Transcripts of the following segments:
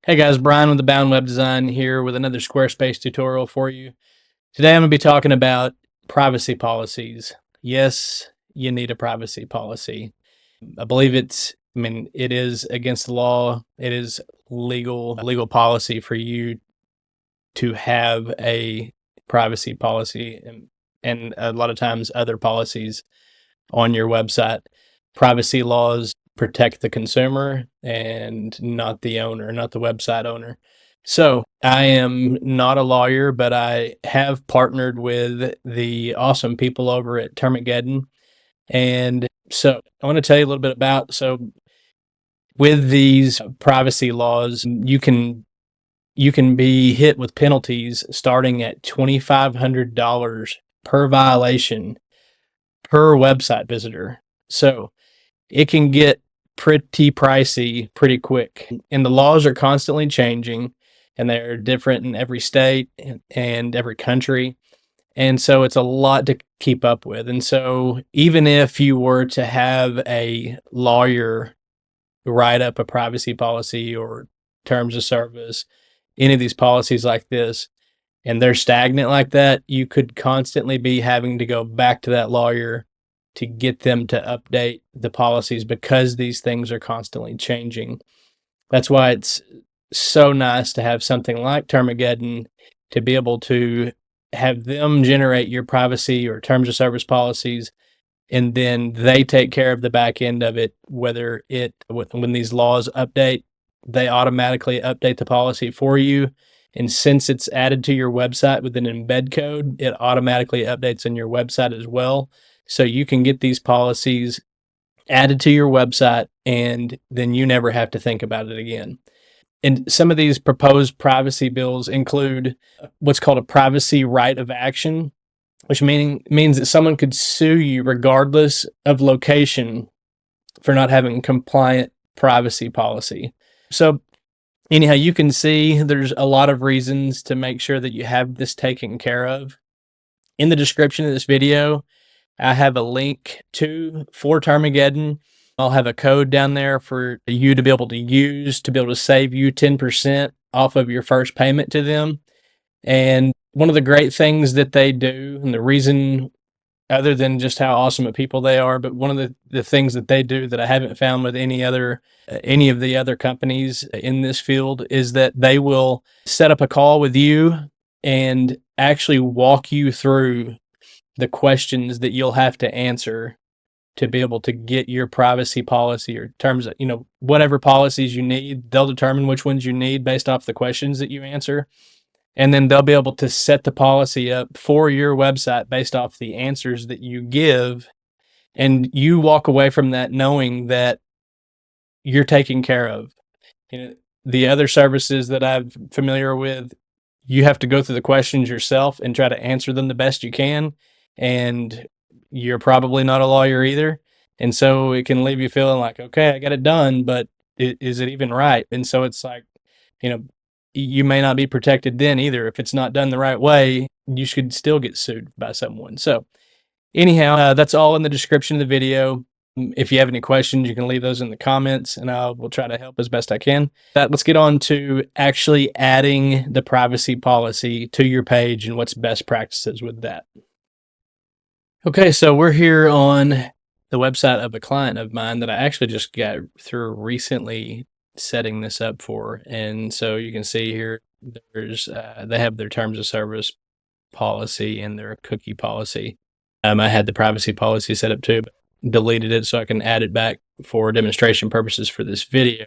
Hey guys, Bryan with the Bound Web Design here with another Squarespace tutorial for you. Today I'm going to be talking about privacy policies. Yes, you need a privacy policy. I believe it is against the law. It is legal policy for you to have a privacy policy and a lot of times other policies on your website. Privacy laws protect the consumer and not the owner, not the website owner. So I am not a lawyer, but I have partnered with the awesome people over at Termageddon. And so I want to tell you a little bit about, with these privacy laws, you can be hit with penalties starting at $2,500 per violation per website visitor. So it can get pretty pricey pretty quick. And the laws are constantly changing and they're different in every state and every country. And so it's a lot to keep up with. And so even if you were to have a lawyer write up a privacy policy or terms of service, any of these policies like this, and they're stagnant like that, you could constantly be having to go back to that lawyer to get them to update the policies because these things are constantly changing. That's why it's so nice to have something like Termageddon to be able to have them generate your privacy or terms of service policies, and then they take care of the back end of it. When these laws update, they automatically update the policy for you. And since it's added to your website with an embed code, it automatically updates on your website as well. So you can get these policies added to your website and then you never have to think about it again. And some of these proposed privacy bills include what's called a privacy right of action, which means that someone could sue you regardless of location for not having compliant privacy policy. So anyhow, you can see there's a lot of reasons to make sure that you have this taken care of. In the description of this video, I have a link for Termageddon. I'll have a code down there for you to be able to use to be able to save you 10% off of your first payment to them. And one of the great things that they do, and the reason, other than just how awesome of people they are, but one of the things that they do that I haven't found with any of the other companies in this field, is that they will set up a call with you and actually walk you through the questions that you'll have to answer to be able to get your privacy policy or terms of, whatever policies you need. They'll determine which ones you need based off the questions that you answer. And then they'll be able to set the policy up for your website based off the answers that you give. And you walk away from that knowing that you're taken care of. The other services that I'm familiar with, you have to go through the questions yourself and try to answer them the best you can. And you're probably not a lawyer either. And so it can leave you feeling like, okay, I got it done, but is it even right? And so it's like, you may not be protected then either. If it's not done the right way, you should still get sued by someone. So anyhow, that's all in the description of the video. If you have any questions, you can leave those in the comments and I will try to help as best I can. Let's get on to actually adding the privacy policy to your page and what's best practices with that. Okay, so we're here on the website of a client of mine that I actually just got through recently setting this up for. And so you can see here, they have their terms of service policy and their cookie policy. I had the privacy policy set up too, but deleted it so I can add it back for demonstration purposes for this video.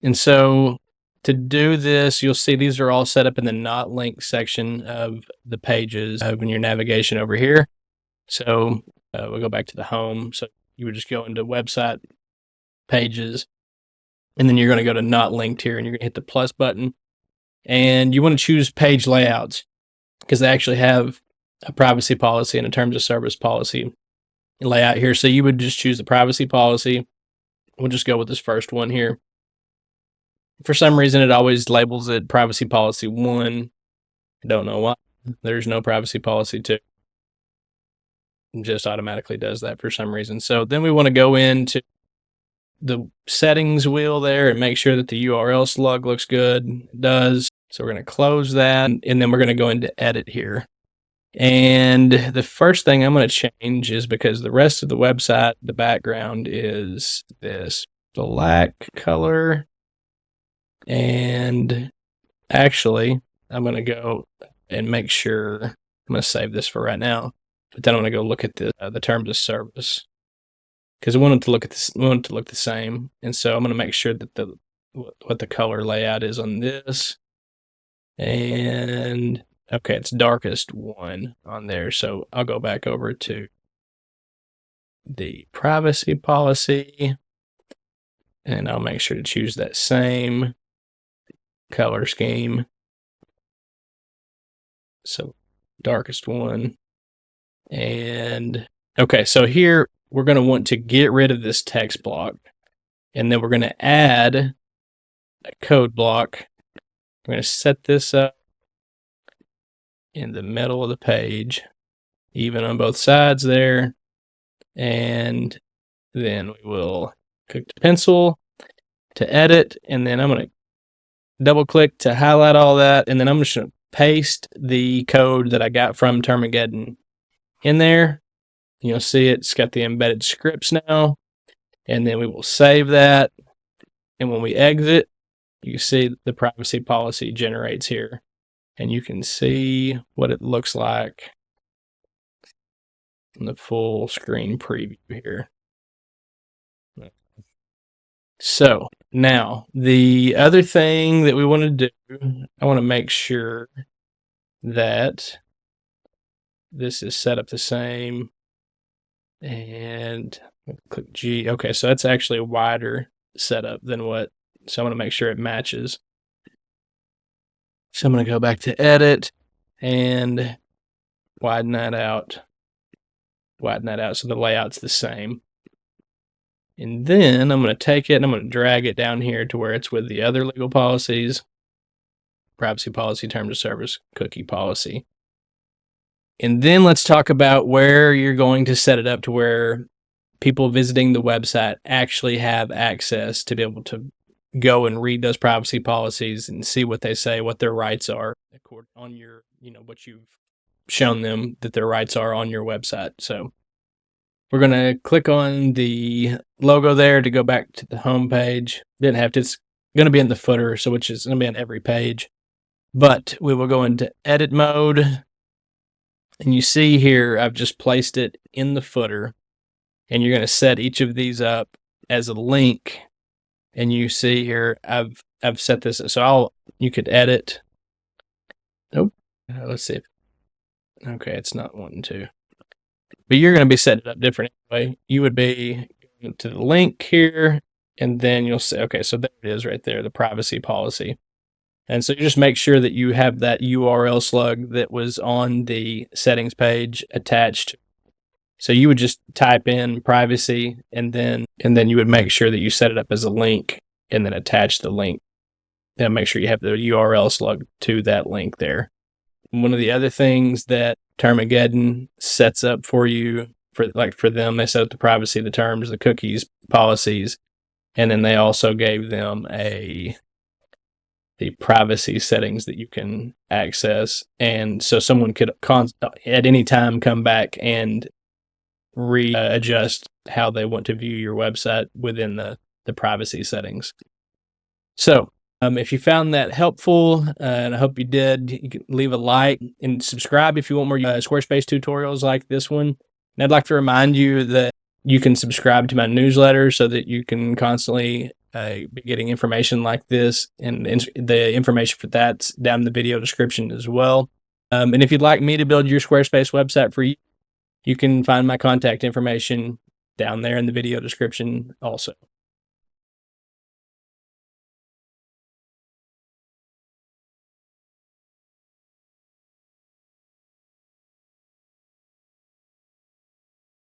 And so to do this, you'll see these are all set up in the not linked section of the pages in your navigation over here. So we'll go back to the home. So you would just go into website pages, and then you're going to go to not linked here, and you're going to hit the plus button. And you want to choose page layouts because they actually have a privacy policy and a terms of service policy layout here. So you would just choose the privacy policy. We'll just go with this first one here. For some reason, it always labels it privacy policy 1. I don't know why. There's no privacy policy 2. It just automatically does that for some reason. So then we want to go into the settings wheel there and make sure that the URL slug looks good. It does. So we're going to close that, and then we're going to go into edit here. And the first thing I'm going to change is because the rest of the website, the background is this black color. And actually, I'm going to go and make sure, I'm going to save this for right now, but then I'm going to go look at the terms of service, because we want it to look at this, we want it to look the same. And so I'm going to make sure that what the color layout is on this. And okay, it's darkest one on there. So I'll go back over to the privacy policy, and I'll make sure to choose that same color scheme. So darkest one. And okay, so here we're going to want to get rid of this text block, and then we're going to add a code block. We're going to set this up in the middle of the page, even on both sides there. And then we will click the pencil to edit, and then I'm going to double click to highlight all that, and then I'm just going to paste the code that I got from Termageddon in there. You'll see it's got the embedded scripts now, and then we will save that. And when we exit, you see the privacy policy generates here, and you can see what it looks like in the full screen preview here. So now the other thing that we want to do, I want to make sure that this is set up the same, and click G. Okay, so that's actually a wider setup than what, so I'm going to make sure it matches. So I'm going to go back to edit and widen that out so the layout's the same. And then I'm going to take it and I'm going to drag it down here to where it's with the other legal policies: privacy policy, terms of service, cookie policy. And then let's talk about where you're going to set it up to where people visiting the website actually have access to be able to go and read those privacy policies and see what they say, what their rights are on your, what you've shown them that their rights are on your website. So we're going to click on the logo there to go back to the home page. Didn't have to, it's going to be in the footer, so which is going to be on every page. But we will go into edit mode. And you see here, I've just placed it in the footer. And you're going to set each of these up as a link. And you see here, I've set this, so you could edit. Nope. Let's see. Okay, it's not wanting to. But you're going to be setting it up different anyway. You would be to the link here, and then you'll say, okay, so there it is right there, the privacy policy. And so you just make sure that you have that URL slug that was on the settings page attached. So you would just type in privacy, and then you would make sure that you set it up as a link and then attach the link. Then make sure you have the URL slug to that link there. One of the other things that Termageddon sets up for you, for them, they set up the privacy, the terms, the cookies, policies, and then they also gave them the privacy settings that you can access. And so someone could at any time come back and readjust how they want to view your website within the privacy settings. So if you found that helpful, and I hope you did, you can leave a like and subscribe if you want more Squarespace tutorials like this one. And I'd like to remind you that you can subscribe to my newsletter so that you can constantly be getting information like this, and the information for that's down in the video description as well. And if you'd like me to build your Squarespace website for you, you can find my contact information down there in the video description also.